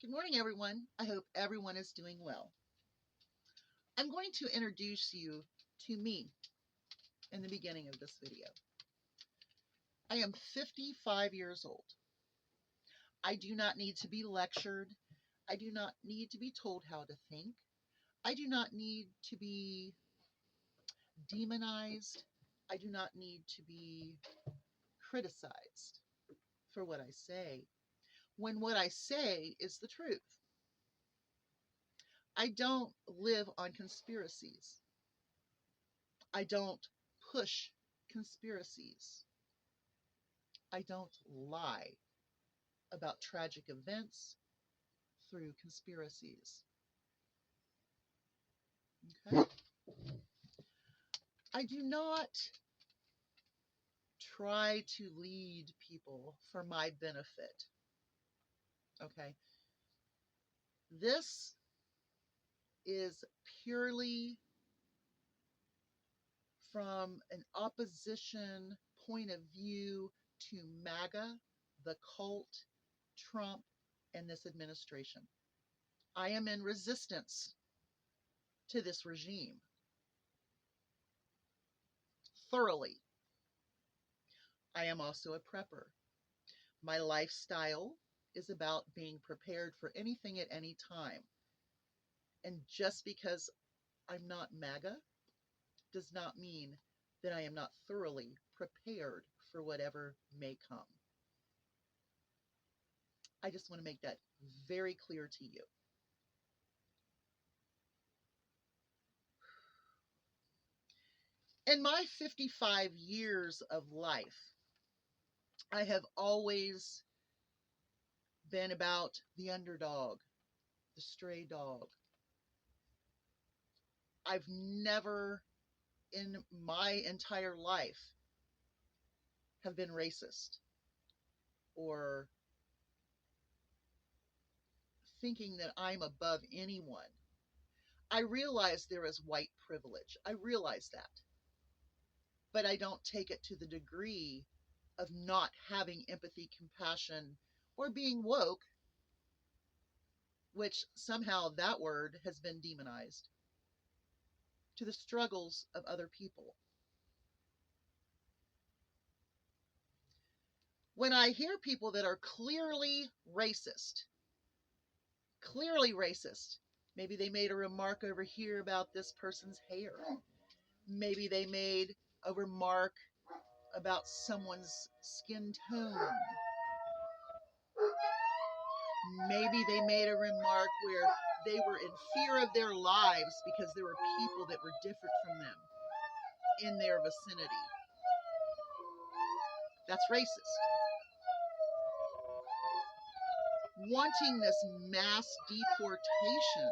Good morning, everyone. I hope everyone is doing well. I'm going to introduce you to me in the beginning of this video. I am 55 years old. I do not need to be lectured. I do not need to be told how to think. I do not need to be demonized. I do not need to be criticized for what I say, when what I say is the truth. I don't live on conspiracies. I don't push conspiracies. I don't lie about tragic events through conspiracies. Okay? I do not try to lead people for my benefit. Okay? This is purely from an opposition point of view to MAGA, the cult, Trump, and this administration. I am in resistance to this regime thoroughly. I am also a prepper. My lifestyle is about being prepared for anything at any time. And just because I'm not MAGA does not mean that I am not thoroughly prepared for whatever may come. I just want to make that very clear to you. In my 55 years of life, I have always been about the underdog, the stray dog. I've never in my entire life have been racist or thinking that I'm above anyone. I realize there is white privilege. I realize that. But I don't take it to the degree of not having empathy, compassion, or being woke, which somehow that word has been demonized, to the struggles of other people. When I hear people that are clearly racist, maybe they made a remark over here about this person's hair. Maybe they made a remark about someone's skin tone. Maybe they made a remark where they were in fear of their lives because there were people that were different from them in their vicinity. That's racist. Wanting this mass deportation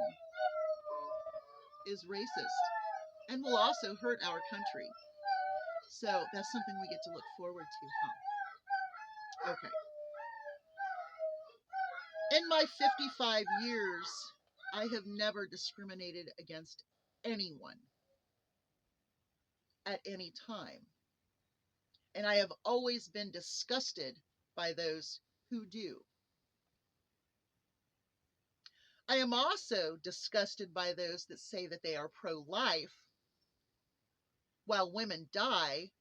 is racist and will also hurt our country. So that's something we get to look forward to, huh? Okay. In my 55 years, I have never discriminated against anyone at any time. And I have always been disgusted by those who do. I am also disgusted by those that say that they are pro-life while women die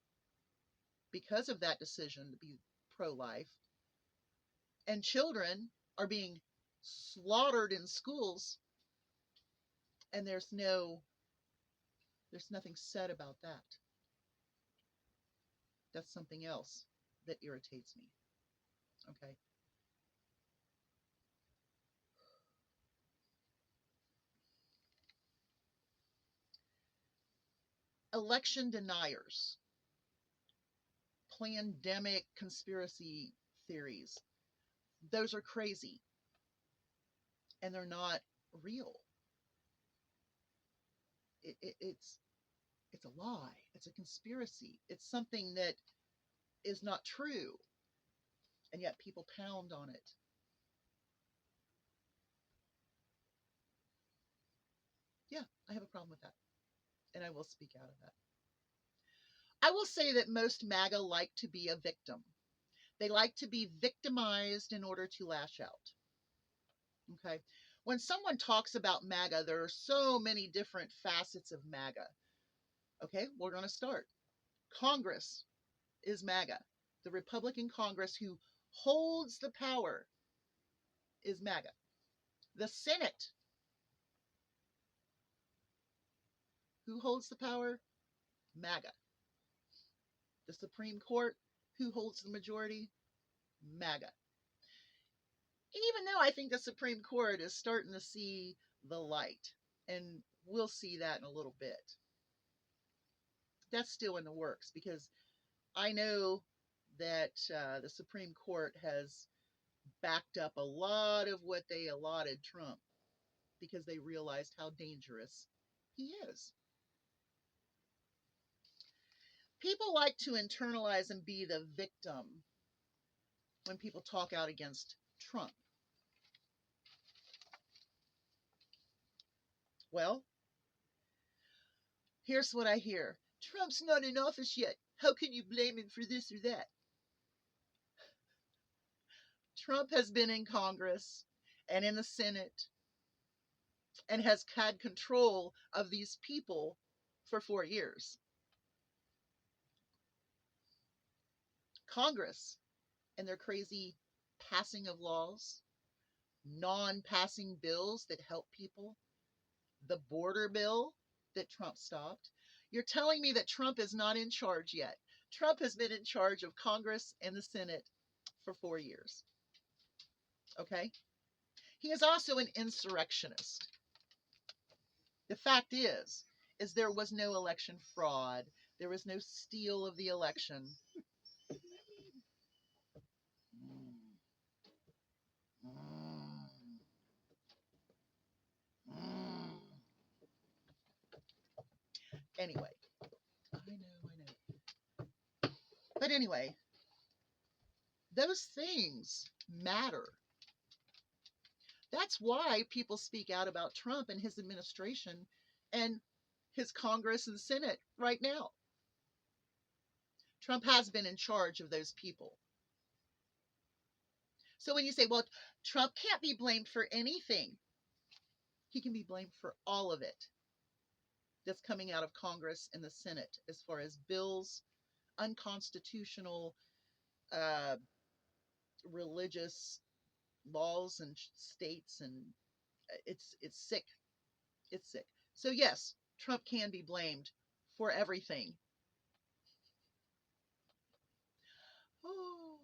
because of that decision to be pro-life, and children are being slaughtered in schools, and there's nothing said about that. That's something else that irritates me. Okay. Election deniers, pandemic conspiracy theories, those are crazy and they're not real. It's a lie. It's a conspiracy. It's something that is not true, and yet people pound on it. Yeah, I have a problem with that, and I will speak out of that. I will say that most MAGA like to be a victim. They like to be victimized in order to lash out. Okay. When someone talks about MAGA, there are so many different facets of MAGA. Okay, we're going to start. Congress is MAGA. The Republican Congress who holds the power is MAGA. The Senate, who holds the power? MAGA. The Supreme Court, who holds the majority? MAGA. Even though I think the Supreme Court is starting to see the light, and we'll see that in a little bit. That's still in the works because I know that the Supreme Court has backed up a lot of what they allotted Trump because they realized how dangerous he is. People like to internalize and be the victim when people talk out against Trump. Well, here's what I hear. Trump's not in office yet. How can you blame him for this or that? Trump has been in Congress and in the Senate and has had control of these people for 4 years. Congress and their crazy passing of laws, non-passing bills that help people, the border bill that Trump stopped. You're telling me that Trump is not in charge yet. Trump has been in charge of Congress and the Senate for 4 years. Okay? He is also an insurrectionist. The fact is there was no election fraud. There was no steal of the election. Anyway, I know. But anyway, those things matter. That's why people speak out about Trump and his administration and his Congress and Senate right now. Trump has been in charge of those people. So when you say, well, Trump can't be blamed for anything, he can be blamed for all of it that's coming out of Congress and the Senate as far as bills, unconstitutional religious laws and states, and it's sick. It's sick. So yes, Trump can be blamed for everything. Oh,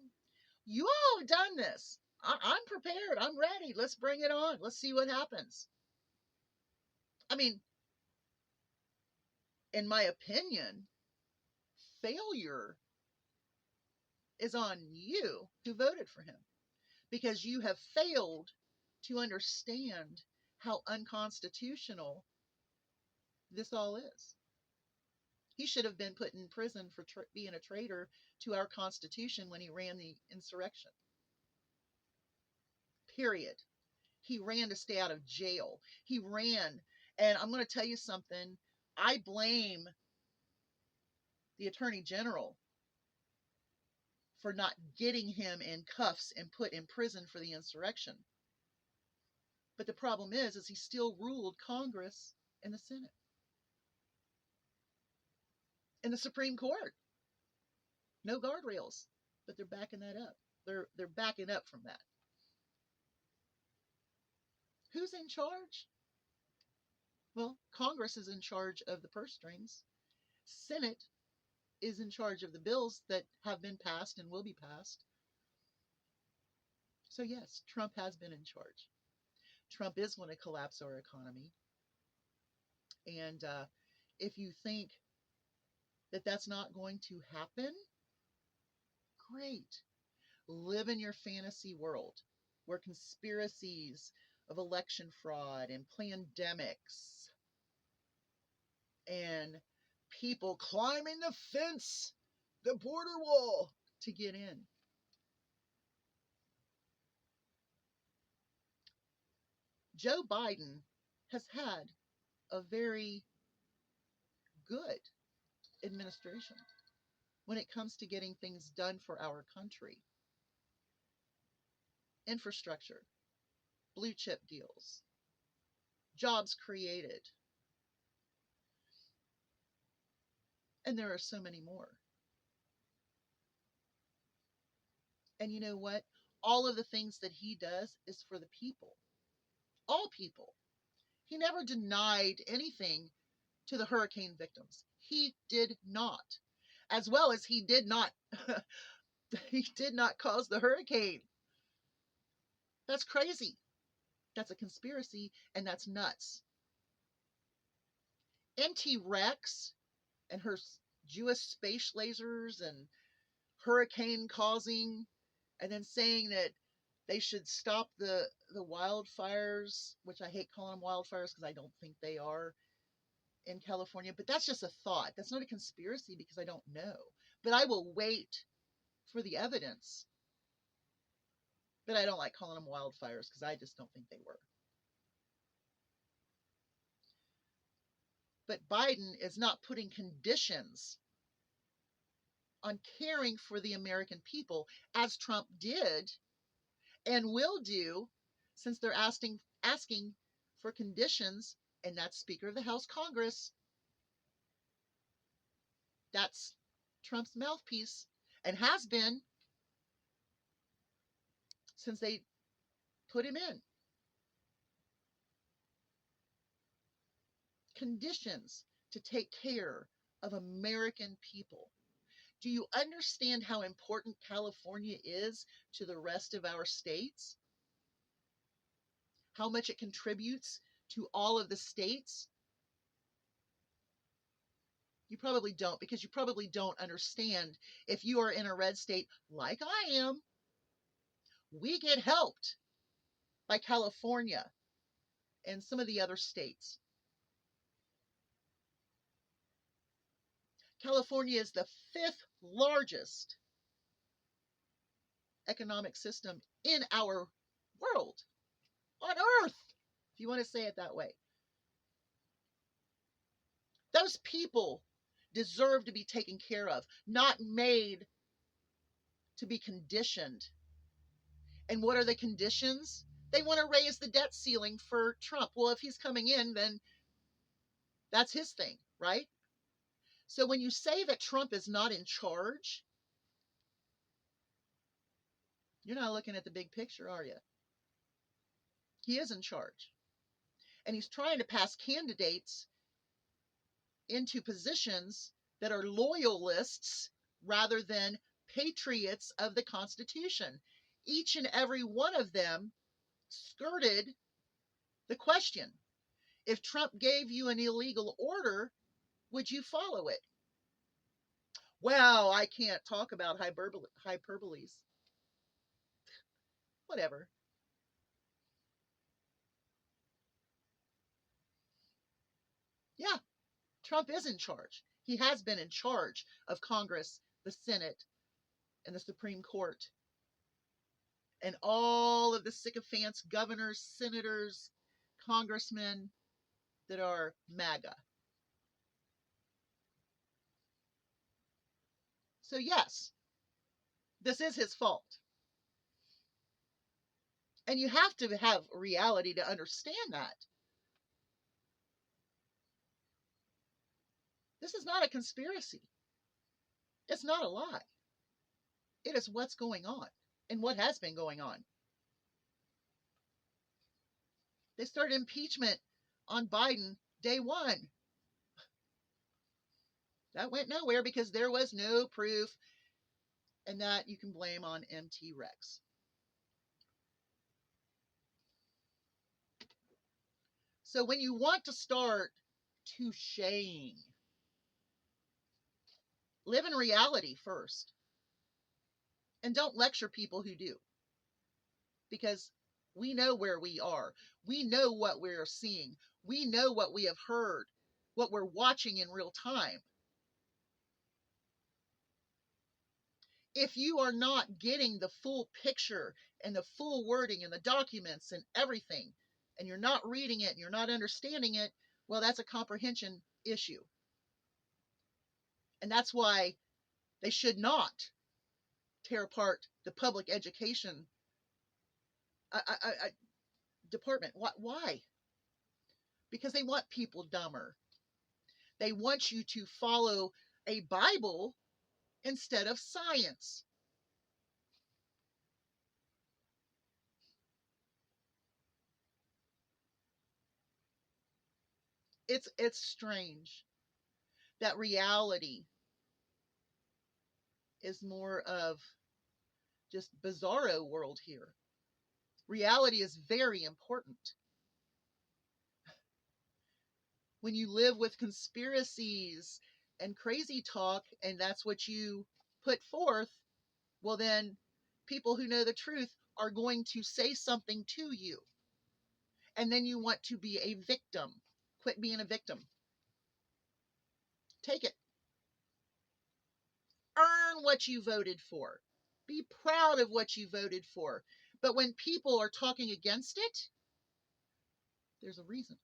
you all have done this. I'm prepared. I'm ready. Let's bring it on. Let's see what happens. I mean, in my opinion, failure is on you who voted for him because you have failed to understand how unconstitutional this all is. He should have been put in prison for being a traitor to our Constitution when he ran the insurrection. Period. He ran to stay out of jail. He ran. And I'm going to tell you something. I blame the Attorney General for not getting him in cuffs and put in prison for the insurrection. But the problem is he still ruled Congress and the Senate and the Supreme Court. No guardrails, but they're backing that up. They're backing up from that. Who's in charge? Well, Congress is in charge of the purse strings. Senate is in charge of the bills that have been passed and will be passed. So yes, Trump has been in charge. Trump is going to collapse our economy. And if you think that that's not going to happen, great. Live in your fantasy world where conspiracies of election fraud and pandemics and people climbing the fence, the border wall to get in. Joe Biden has had a very good administration when it comes to getting things done for our country. Infrastructure, blue chip deals, jobs created, and there are so many more. And you know what? All of the things that he does is for the people, all people. He never denied anything to the hurricane victims. He did not. As well as he did not he did not cause the hurricane. That's crazy. That's a conspiracy, and that's nuts. MT Rex and her Jewish space lasers and hurricane causing, and then saying that they should stop the wildfires, which I hate calling them wildfires because I don't think they are in California, but that's just a thought. That's not a conspiracy because I don't know. But I will wait for the evidence. But I don't like calling them wildfires because I just don't think they were. But Biden is not putting conditions on caring for the American people as Trump did and will do, since they're asking for conditions, and that's Speaker of the House Congress. That's Trump's mouthpiece and has been since they put him in. Conditions to take care of American people. Do you understand how important California is to the rest of our states? How much it contributes to all of the states? You probably don't, because you probably don't understand. If you are in a red state like I am, we get helped by California and some of the other states. California is the 5th largest economic system in our world, on earth, if you want to say it that way. Those people deserve to be taken care of, not made to be conditioned. And what are the conditions? They want to raise the debt ceiling for Trump. Well, if he's coming in, then that's his thing, right? So when you say that Trump is not in charge, you're not looking at the big picture, are you? He is in charge. And he's trying to pass candidates into positions that are loyalists rather than patriots of the Constitution. Each and every one of them skirted the question. If Trump gave you an illegal order, would you follow it? Well, I can't talk about hyperboles. Whatever. Yeah, Trump is in charge. He has been in charge of Congress, the Senate, and the Supreme Court. And all of the sycophants, governors, senators, congressmen that are MAGA. So yes, this is his fault. And you have to have reality to understand that. This is not a conspiracy. It's not a lie. It is what's going on and what has been going on. They started impeachment on Biden day one. That went nowhere because there was no proof, and that you can blame on MT Rex. So when you want to start toucheing, live in reality first. And don't lecture people who do. Because we know where we are. We know what we're seeing. We know what we have heard, what we're watching in real time. If you are not getting the full picture and the full wording and the documents and everything, and you're not reading it and you're not understanding it, well, that's a comprehension issue. And that's why they should not tear apart the public education. department. Why? Because they want people dumber. They want you to follow a Bible instead of science. It's strange that reality is more of just bizarro world here. Reality is very important. When you live with conspiracies and crazy talk, and that's what you put forth, well, then people who know the truth are going to say something to you. And then you want to be a victim. Quit being a victim. Take it. Earn what you voted for. Be proud of what you voted for. But when people are talking against it, there's a reason.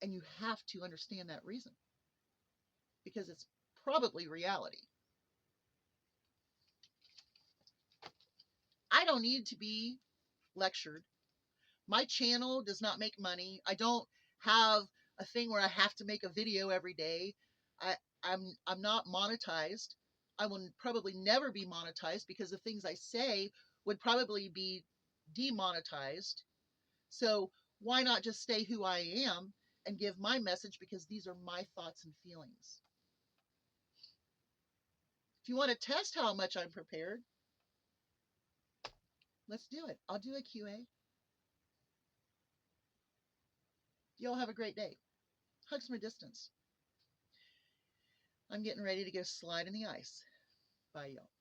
And you have to understand that reason because it's probably reality. I don't need to be lectured. My channel does not make money. I don't have a thing where I have to make a video every day. I, I'm not monetized. I will probably never be monetized because the things I say would probably be demonetized. So why not just stay who I am and give my message because these are my thoughts and feelings. If you want to test how much I'm prepared, let's do it. I'll do a QA. You all have a great day. Hugs from a distance. I'm getting ready to go slide in the ice. Bye, y'all.